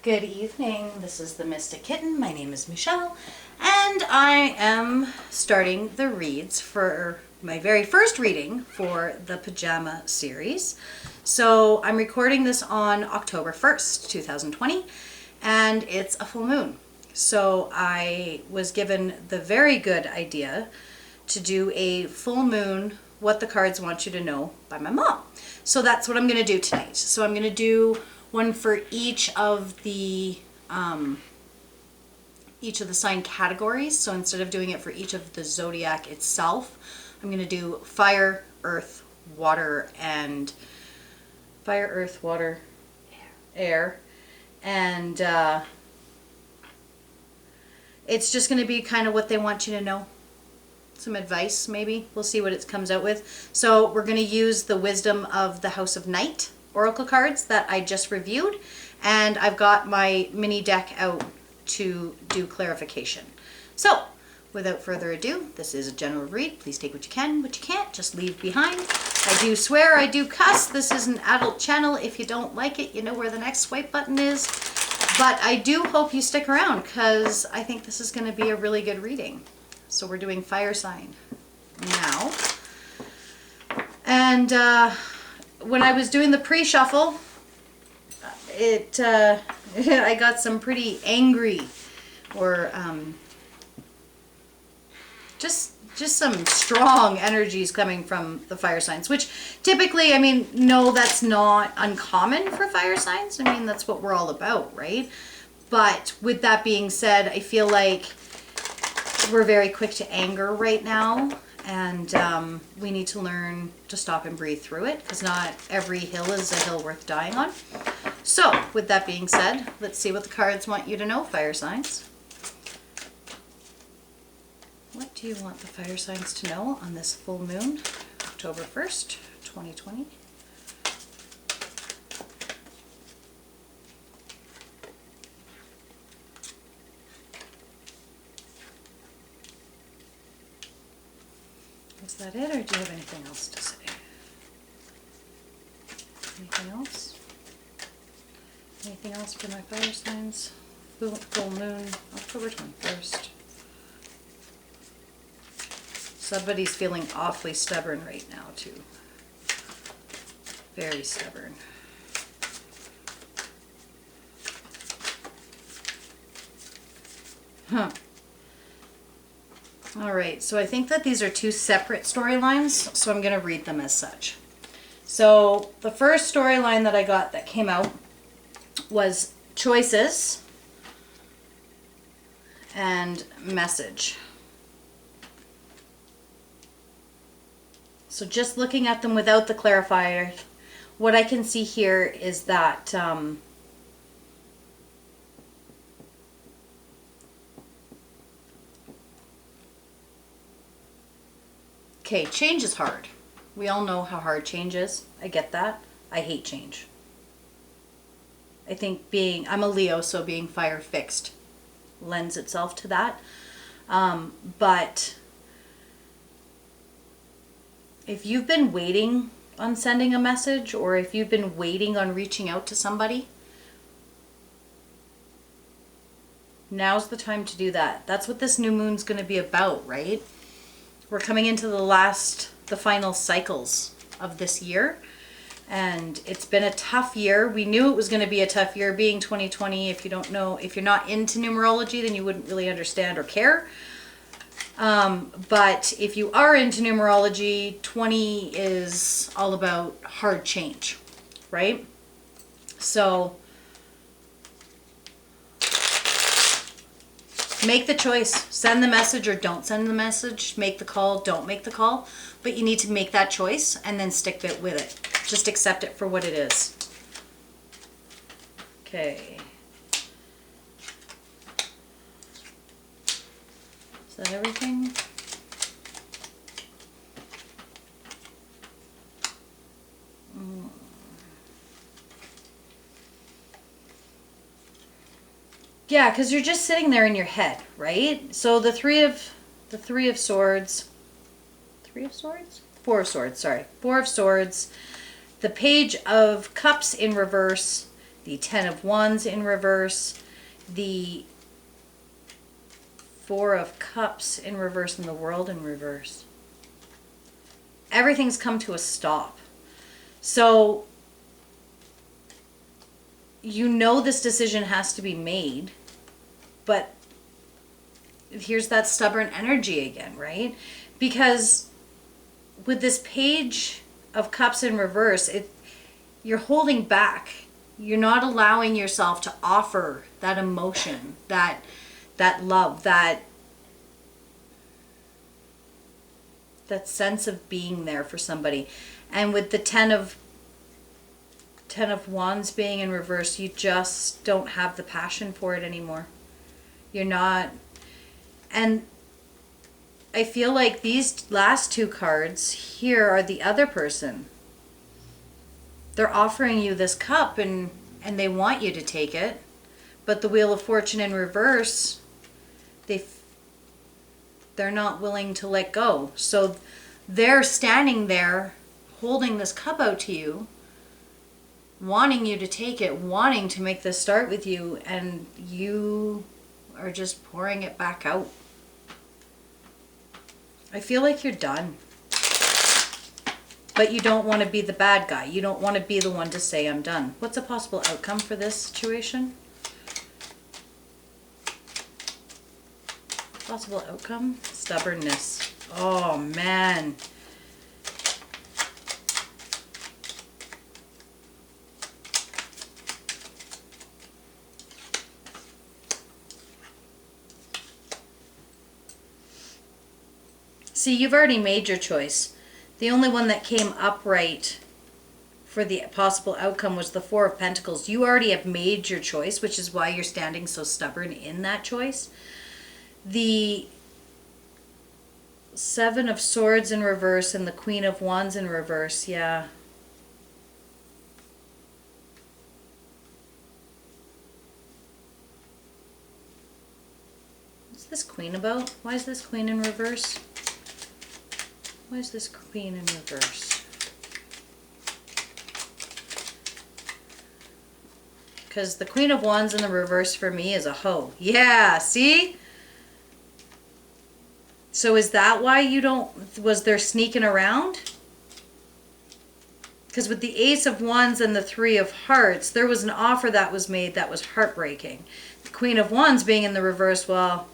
Good evening. This is the Mystic Kitten. My name is Michelle, and I am starting the reads for my very first reading for the Pajama series. So I'm recording this on October 1st, 2020, and it's a full moon. So I was given the very good idea to do a full moon, what the cards want you to know, by my mom. So that's what I'm going to do tonight. So I'm going to do one for each of the sign categories. So instead of doing it for each of the zodiac itself, I'm going to do fire, earth, water, and fire, earth, water, air, and it's just going to be kind of what they want you to know. Some advice, maybe. We'll see what it comes out with. So we're going to use the Wisdom of the House of Night oracle cards that I just reviewed, and I've got my mini deck out to do clarification. So without further ado, this is a general read. Please take what you can, what you can't, just leave behind. I do swear, I do cuss. This is an adult channel. If you don't like it, you know where the next swipe button is. But I do hope you stick around because I think this is going to be a really good reading. So we're doing fire sign now. And when I was doing the pre-shuffle, I got some pretty angry or just some strong energies coming from the fire signs, which typically, I mean, no, that's not uncommon for fire signs. I mean, that's what we're all about, right? But with that being said, I feel like we're very quick to anger right now, and we need to learn to stop and breathe through it, because not every hill is a hill worth dying on. So with that being said, let's see what the cards want you to know, fire signs. What do you want the fire signs to know on this full moon, October 1st, 2020? Is that it, or do you have anything else to say? Anything else? Anything else for my fire signs? Full moon, October 21st. Somebody's feeling awfully stubborn right now, too. Very stubborn. Huh. All right, so I think that these are two separate storylines, so I'm going to read them as such. So the first storyline that I got that came out was choices and message. So just looking at them without the clarifier, what I can see here is that okay, change is hard. We all know how hard change is. I get that. I hate change. I think I'm a Leo, so being fire fixed lends itself to that. But if you've been waiting on sending a message, or if you've been waiting on reaching out to somebody, now's the time to do that. That's what this new moon's going to be about, right? We're coming into the final cycles of this year, and it's been a tough year. We knew it was going to be a tough year, being 2020. If you don't know, if you're not into numerology, then you wouldn't really understand or care. But if you are into numerology, 20 is all about hard change, right? So make the choice. Send the message or don't send the message. Make the call, don't make the call. But you need to make that choice and then stick with it. Just accept it for what it is. Okay. Is that everything? Yeah, because you're just sitting there in your head, right? So the three of swords, Four of swords, the page of cups in reverse, the Ten of Wands in reverse, the Four of Cups in reverse, and the World in reverse. Everything's come to a stop. So you know this decision has to be made, but here's that stubborn energy again, right? Because with this Page of Cups in reverse, you're holding back. You're not allowing yourself to offer that emotion, that love, that sense of being there for somebody. And with the Ten of Wands being in reverse, you just don't have the passion for it anymore. You're not. And I feel like these last two cards here are the other person. They're offering you this cup and they want you to take it. But the Wheel of Fortune in reverse, they're not willing to let go. So they're standing there holding this cup out to you, wanting you to take it, wanting to make this start with you, and you are just pouring it back out. I feel like you're done. But you don't want to be the bad guy. You don't want to be the one to say, I'm done. What's a possible outcome for this situation? Possible outcome? Stubbornness. Oh, man. See, you've already made your choice. The only one that came upright for the possible outcome was the Four of Pentacles. You already have made your choice, which is why you're standing so stubborn in that choice. The Seven of Swords in reverse and the Queen of Wands in reverse, yeah. What's this Queen about? Why is this Queen in reverse? Why is this Queen in reverse? Because the Queen of Wands in the reverse for me is a hoe. Yeah, see? So is that why you don't, was there sneaking around? Because with the Ace of Wands and the Three of Hearts, there was an offer that was made that was heartbreaking. The Queen of Wands being in the reverse, well,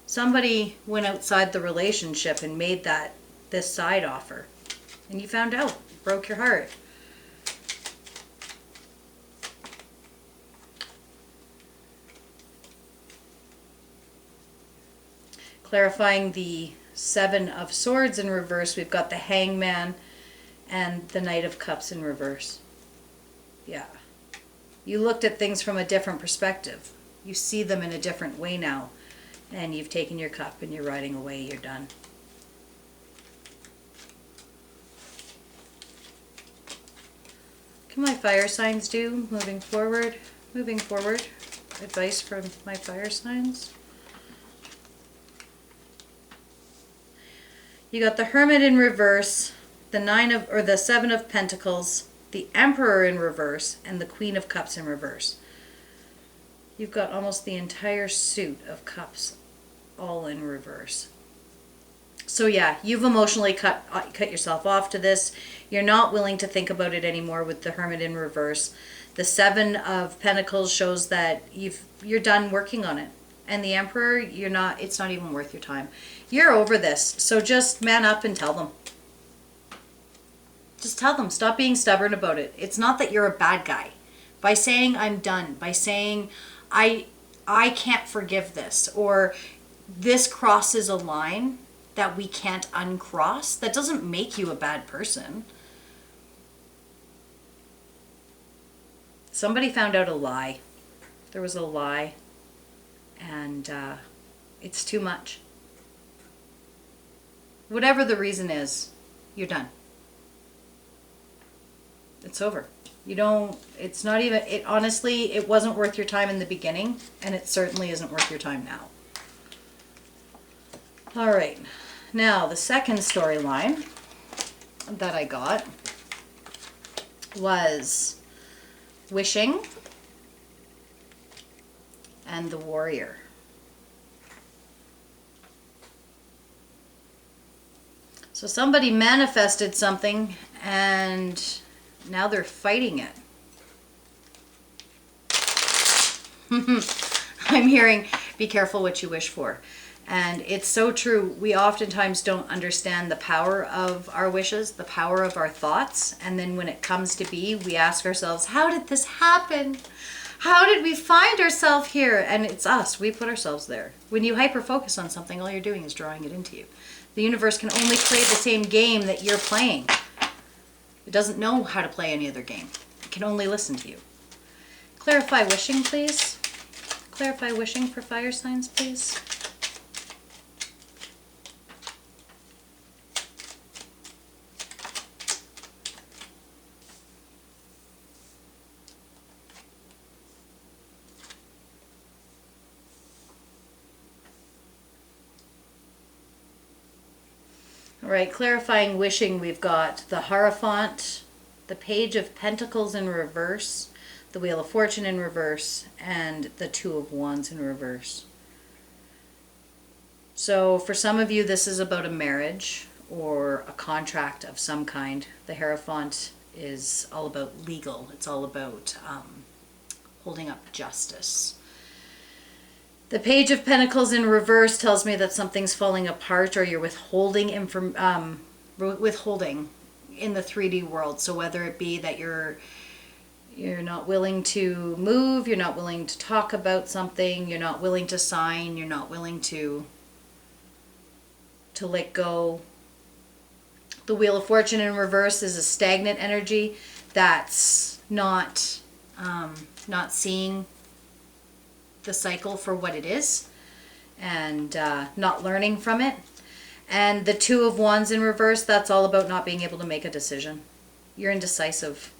somebody went outside the relationship and made this side offer. And you found out, broke your heart. Clarifying the Seven of Swords in reverse, we've got the Hangman and the Knight of Cups in reverse. Yeah. You looked at things from a different perspective. You see them in a different way now. And you've taken your cup and you're riding away. You're done. What can my fire signs do moving forward? Moving forward. Advice from my fire signs. You got the Hermit in reverse, the Seven of Pentacles, the Emperor in reverse, and the Queen of Cups in reverse. You've got almost the entire suit of cups all in reverse. So yeah, you've emotionally cut yourself off to this. You're not willing to think about it anymore with the Hermit in reverse. The Seven of Pentacles shows that you're done working on it. And the Emperor, it's not even worth your time. You're over this. So just man up and tell them. Just tell them. Stop being stubborn about it. It's not that you're a bad guy. By saying I'm done, by saying I can't forgive this, or this crosses a line that we can't uncross, that doesn't make you a bad person. Somebody found out a lie. There was a lie. And it's too much. Whatever the reason is, you're done. It's over. It's not even, honestly, it wasn't worth your time in the beginning, and it certainly isn't worth your time now. All right. Now, the second storyline that I got was wishing and the Warrior. So somebody manifested something and now they're fighting it. I'm hearing, be careful what you wish for. And it's so true. We oftentimes don't understand the power of our wishes, the power of our thoughts. And then when it comes to be, we ask ourselves, how did this happen? How did we find ourselves here? And it's us. We put ourselves there. When you hyper-focus on something, all you're doing is drawing it into you. The universe can only play the same game that you're playing. It doesn't know how to play any other game. It can only listen to you. Clarify wishing, please. Clarify wishing for fire signs, please. All right, clarifying wishing, we've got the Hierophant, the Page of Pentacles in reverse, the Wheel of Fortune in reverse, and the Two of Wands in reverse. So for some of you, this is about a marriage or a contract of some kind. The Hierophant is all about legal. It's all about holding up justice. The Page of Pentacles in reverse tells me that something's falling apart or you're withholding withholding in the 3D world. So whether it be that you're not willing to move, you're not willing to talk about something, you're not willing to sign, you're not willing to let go. The Wheel of Fortune in reverse is a stagnant energy that's not seeing the cycle for what it is and not learning from it. And the Two of Wands in reverse, that's all about not being able to make a decision. You're indecisive.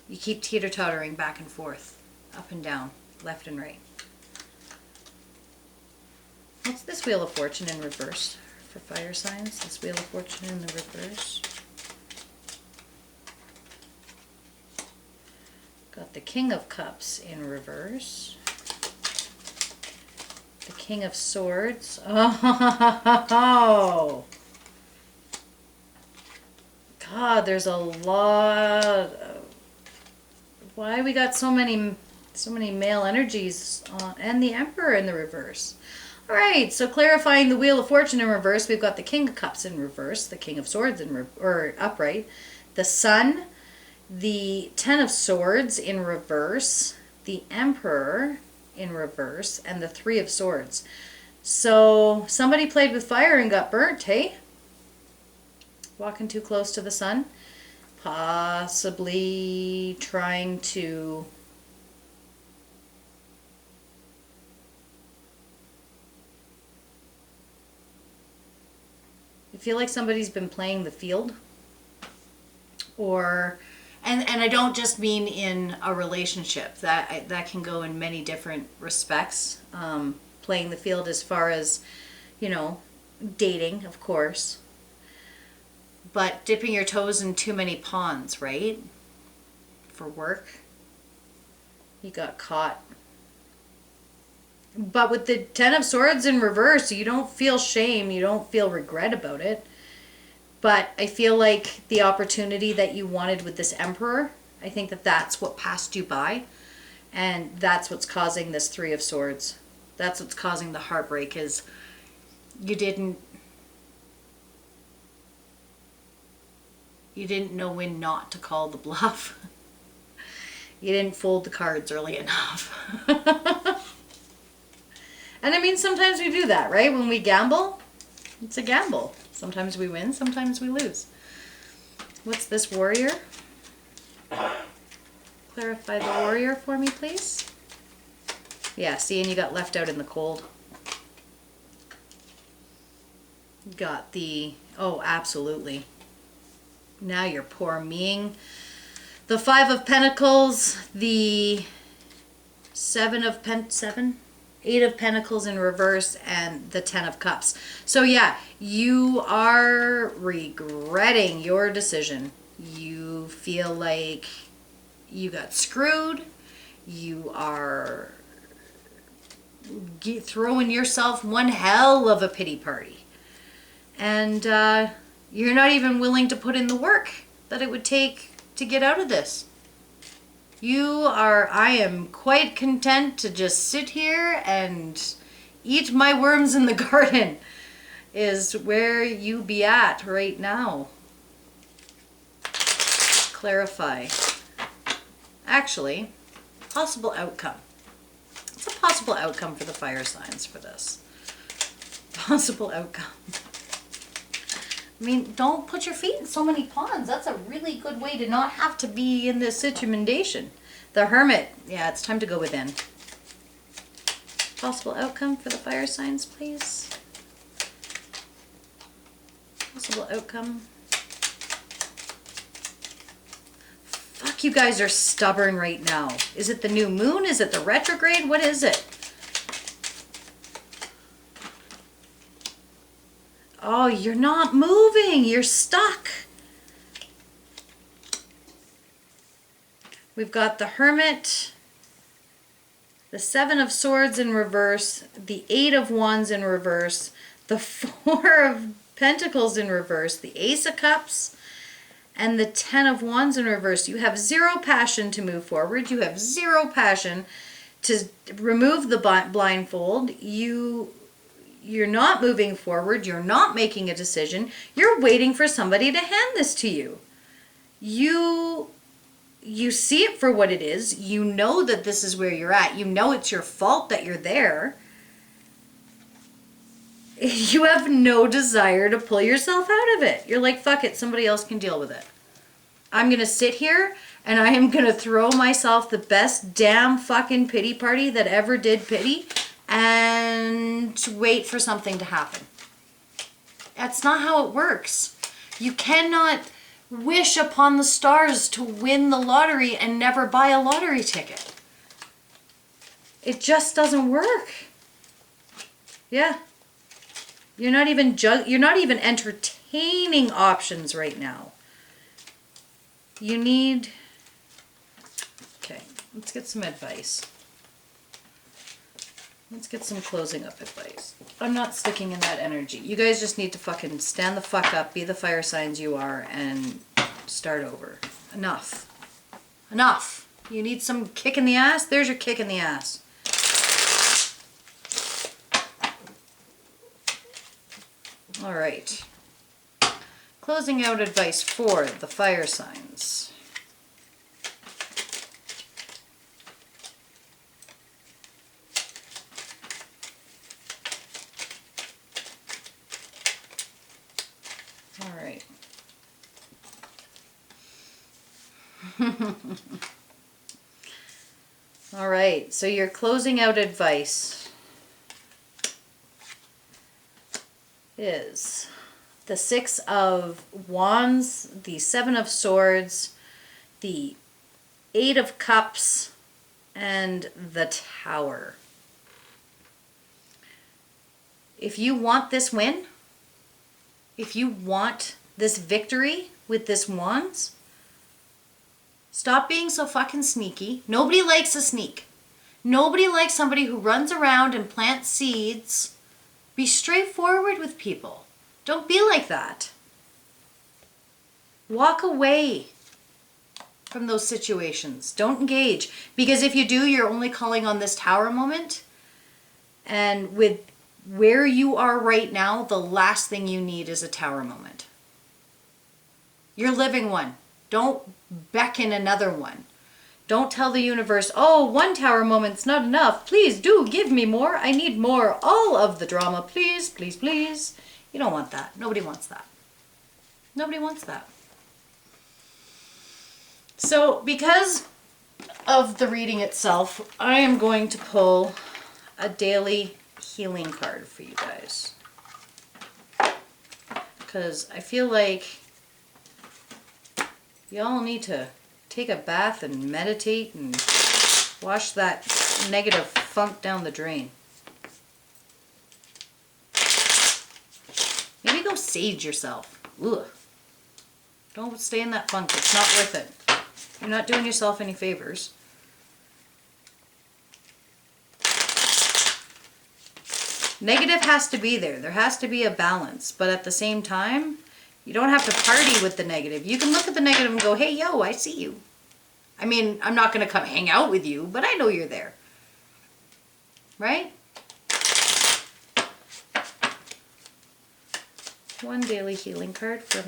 You keep teeter-tottering back and forth, up and down, left and right. What's this Wheel of Fortune in reverse for fire signs? This Wheel of Fortune in the reverse. Got the King of Cups in reverse. The King of Swords. Oh! God, there's a lot of... Why we got so many male energies and the Emperor in the reverse. All right, so clarifying the Wheel of Fortune in reverse, we've got the King of Cups in reverse, the King of Swords in or upright, the Sun, the Ten of Swords in reverse, the Emperor in reverse, and the Three of Swords. So somebody played with fire and got burnt, hey? Walking too close to the sun. Possibly trying to I feel like somebody's been playing the field, or and I don't just mean in a relationship. That can go in many different respects. Playing the field as far as, dating, of course. But dipping your toes in too many ponds, right? For work. You got caught. But with the Ten of Swords in reverse, you don't feel shame, you don't feel regret about it. But I feel like the opportunity that you wanted with this Emperor, I think that's what passed you by. And that's what's causing this Three of Swords. That's what's causing the heartbreak, is you didn't know when not to call the bluff. You didn't fold the cards early enough. And I mean, sometimes we do that, right? When we gamble, it's a gamble. Sometimes we win, sometimes we lose. What's this Warrior? Clarify the Warrior for me, please. Yeah, see, and you got left out in the cold. Got the, oh, absolutely. Now you're poor meing. The Five of Pentacles, the Eight of Pentacles in reverse, and the Ten of Cups. So yeah, you are regretting your decision. You feel like you got screwed. You are throwing yourself one hell of a pity party. And you're not even willing to put in the work that it would take to get out of this. I am quite content to just sit here and eat my worms in the garden, is where you be at right now. Clarify. Actually, possible outcome. What's a possible outcome for the fire signs for this? Possible outcome. I mean, don't put your feet in so many ponds. That's a really good way to not have to be in this situation. The Hermit. Yeah, it's time to go within. Possible outcome for the fire signs, please. Possible outcome. Fuck, you guys are stubborn right now. Is it the new moon? Is it the retrograde? What is it? Oh, you're not moving. You're stuck. We've got the Hermit, the Seven of Swords in reverse, the Eight of Wands in reverse, the Four of Pentacles in reverse, the Ace of Cups, and the Ten of Wands in reverse. You have zero passion to move forward. You have zero passion to remove the blindfold. You're not moving forward. You're not making a decision. You're waiting for somebody to hand this to you. You see it for what it is. You know that this is where you're at. You know it's your fault that you're there. You have no desire to pull yourself out of it. You're like, fuck it, somebody else can deal with it. I'm going to sit here and I am going to throw myself the best damn fucking pity party that ever did pity and wait for something to happen. That's not how it works. You cannot wish upon the stars to win the lottery and never buy a lottery ticket. It just doesn't work. Yeah. You're not even entertaining options right now. You need... Okay, let's get some advice. Let's get some closing up advice. I'm not sticking in that energy. You guys just need to fucking stand the fuck up, be the fire signs you are, and start over. Enough. Enough. You need some kick in the ass? There's your kick in the ass. All right. Closing out advice for the fire signs. All right. All right, so your closing out advice is the Six of Wands, the Seven of Swords, the Eight of Cups, and the Tower. If you want this win, if you want this victory with this Wands, stop being so fucking sneaky. Nobody likes a sneak. Nobody likes somebody who runs around and plants seeds. Be straightforward with people. Don't be like that. Walk away from those situations. Don't engage. Because if you do, you're only calling on this Tower moment. And with where you are right now, the last thing you need is a Tower moment. You're living one. Don't beckon another one. Don't tell the universe, oh, one Tower moment's not enough. Please do give me more. I need more. All of the drama. Please, please, please. You don't want that. Nobody wants that. Nobody wants that. So because of the reading itself, I am going to pull a daily healing card for you guys. Because I feel like y'all need to take a bath and meditate and wash that negative funk down the drain. Maybe go sage yourself. Ugh. Don't stay in that funk. It's not worth it. You're not doing yourself any favors. Negative has to be there. There has to be a balance. But at the same time, you don't have to party with the negative. You can look at the negative and go, hey, yo, I see you. I mean, I'm not going to come hang out with you, but I know you're there. Right? One daily healing card for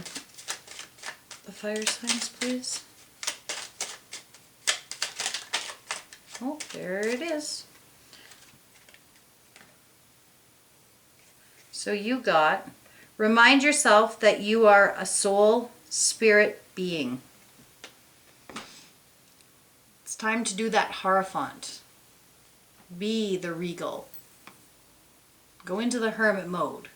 the fire signs, please. Oh, there it is. So you got, remind yourself that you are a soul spirit being. It's time to do that Hierophant. Be the regal. Go into the hermit mode.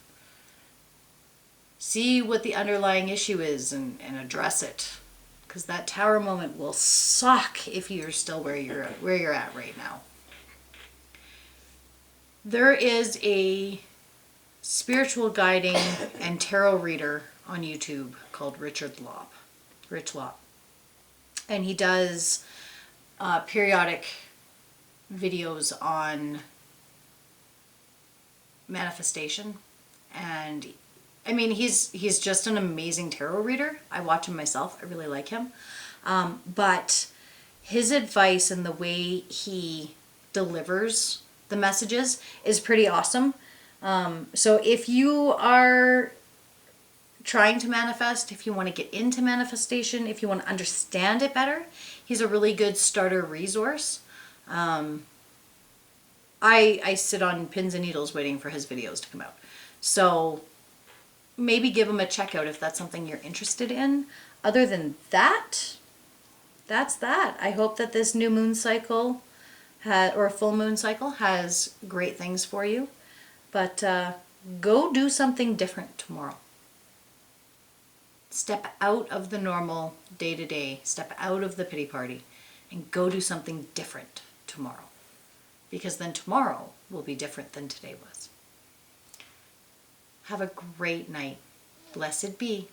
See what the underlying issue is and address it. Because that tower moment will suck if you're still where you're at right now. There is a spiritual guiding and tarot reader on YouTube called Rich Lop. And he does periodic videos on manifestation. And I mean, he's just an amazing tarot reader. I watch him myself. I really like him. But his advice and the way he delivers the messages is pretty awesome. So if you are trying to manifest, if you want to get into manifestation, if you want to understand it better, he's a really good starter resource. I sit on pins and needles waiting for his videos to come out. So maybe give him a check out if that's something you're interested in. Other than that, that's that. I hope that this new moon cycle or full moon cycle has great things for you. But go do something different tomorrow. Step out of the normal day-to-day. Step out of the pity party and go do something different tomorrow. Because then tomorrow will be different than today was. Have a great night. Blessed be.